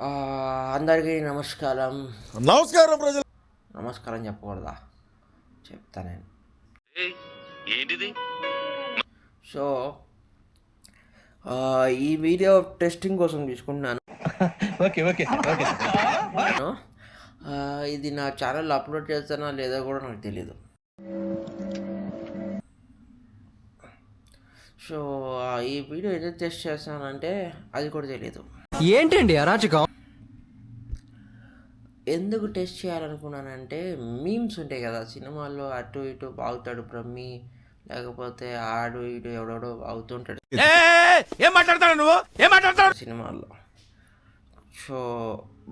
ఆ, అందరికీ నమస్కారం. నమస్కారం ప్రజలు. నమస్కారం చెప్పకూడదా? చెప్తా నేను. ఏంటిది? సో ఈ వీడియో టెస్టింగ్ కోసం తీసుకుంటున్నాను. Okay okay okay. ఇది నా ఛానల్లో అప్లోడ్ చేస్తానా లేదా కూడా నాకు తెలీదు. సో ఈ వీడియో ఏదో టెస్ట్ చేస్తానంటే అది కూడా తెలీదు. ఏంటండి అరాచకం? ఎందుకు టెస్ట్ చేయాలనుకున్నానంటే మీమ్స్ ఉంటాయి కదా సినిమాల్లో, అటు ఇటు బాగుతాడు బ్రహ్మి, లేకపోతే ఆడు ఇటు ఎవడెవడో బాగుతుంటాడు ఏం మాట్లాడతాడు నువ్వు? ఏం మాట్లాడతాడు సినిమాల్లో. సో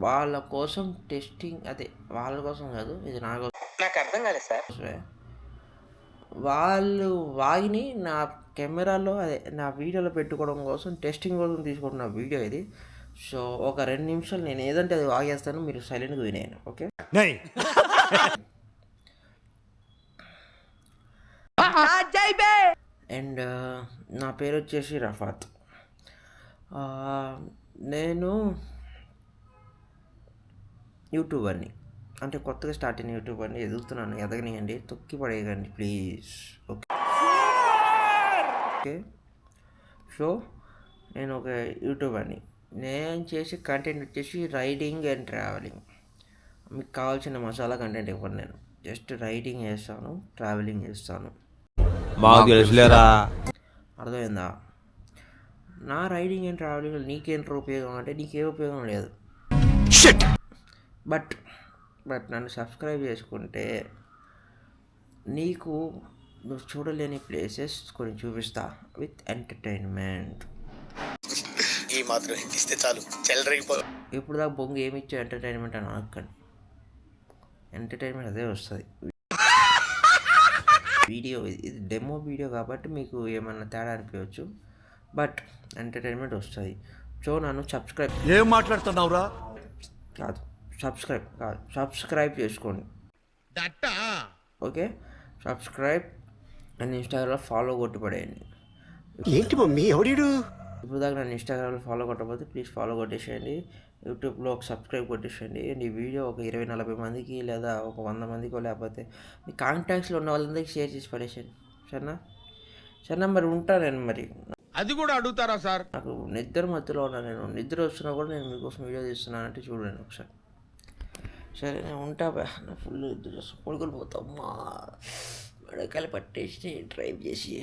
వాళ్ళ కోసం టెస్టింగ్, అదే వాళ్ళ కోసం కాదు, ఇది నా కోసం. నాకు అర్థం కాలేదు సార్. వాళ్ళు వాగిని నా కెమెరాలో, అదే నా వీడియోలో పెట్టుకోవడం కోసం టెస్టింగ్ కోసం తీసుకుంటున్న వీడియో ఇది. సో ఒక 2 నిమిషాలు నేను ఏదంటే అది వాగేస్తాను, మీరు సైలెంట్గా వినేయండి, ఓకే? అండ్ నా పేరు వచ్చేసి రఫాత్. నేను యూట్యూబర్ని, అంటే కొత్తగా స్టార్ట్ అయిన యూట్యూబర్ని. ఎదుగుతున్నాను, ఎదగనియండి, తొక్కి పడేయకండి ప్లీజ్, ఓకే? ఓకే. సో నేను ఒక యూట్యూబర్ని. నేను చేసే కంటెంట్ వచ్చేసి రైడింగ్ అండ్ ట్రావెలింగ్. మీకు కావాల్సిన మసాలా కంటెంట్ ఇవ్వను నేను. జస్ట్ రైడింగ్ చేస్తాను, ట్రావెలింగ్ చేస్తాను. అర్థమైందా? నా రైడింగ్ అండ్ ట్రావెలింగ్ నీకేంటి ఉపయోగం అంటే నీకే ఉపయోగం లేదు. బట్ నన్ను సబ్స్క్రైబ్ చేసుకుంటే నీకు నువ్వు చూడలేని ప్లేసెస్ కొన్ని చూపిస్తా విత్ ఎంటర్టైన్మెంట్. ఈ మాత్రం ఇస్తే చాలు, చెల్లరగిపో. ఇప్పుడు దాకా బొంగు ఏమి ఇచ్చా ఎంటర్టైన్మెంట్ అని అనకండి. ఎంటర్టైన్మెంట్ అదే వస్తుంది. వీడియో ఇది డెమో వీడియో కాబట్టి మీకు ఏమన్నా తేడా అనిపించవచ్చు, బట్ ఎంటర్టైన్మెంట్ వస్తుంది. సో నన్ను ఏం మాట్లాడుతున్నావురా? సబ్స్క్రైబ్ చేసుకోండి, ఓకే? సబ్స్క్రైబ్ అండ్ ఇన్స్టాగ్రామ్లో ఫాలో కొట్టి పడేయండి. ఏంటి మమ్మీ ఎవడు? ఇప్పుడు దాకా నన్ను ఇన్స్టాగ్రామ్లో ఫాలో కొట్టకపోతే ప్లీజ్ ఫాలో కొట్టేసేయండి. యూట్యూబ్లో ఒక సబ్స్క్రైబ్ కొట్టేసేయండి. అండ్ ఈ వీడియో ఒక 20-40 మందికి లేదా ఒక 100 మందికో, లేకపోతే మీ కాంటాక్ట్స్లో ఉన్న వాళ్ళందరికీ షేర్ చేసి పడేసేయండి. సరేనా? మరి ఉంటాను నేను. మరి అది కూడా అడుగుతారా సార్? నాకు నిద్ర మధ్యలో ఉన్నాను, నేను నిద్ర వస్తున్నా కూడా నేను మీకోసం వీడియో తీస్తున్నానంటే చూడండి ఒకసారి. సరే నేను ఉంటా. నా ఫుల్ నిద్ర వస్తుంది, పడుకొని పోతా. అమ్మా మెడకాయలు పట్టేసి డ్రైవ్ చేసి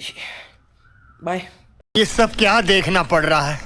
బాయ్. ये सब क्या देखना पड़ रहा है?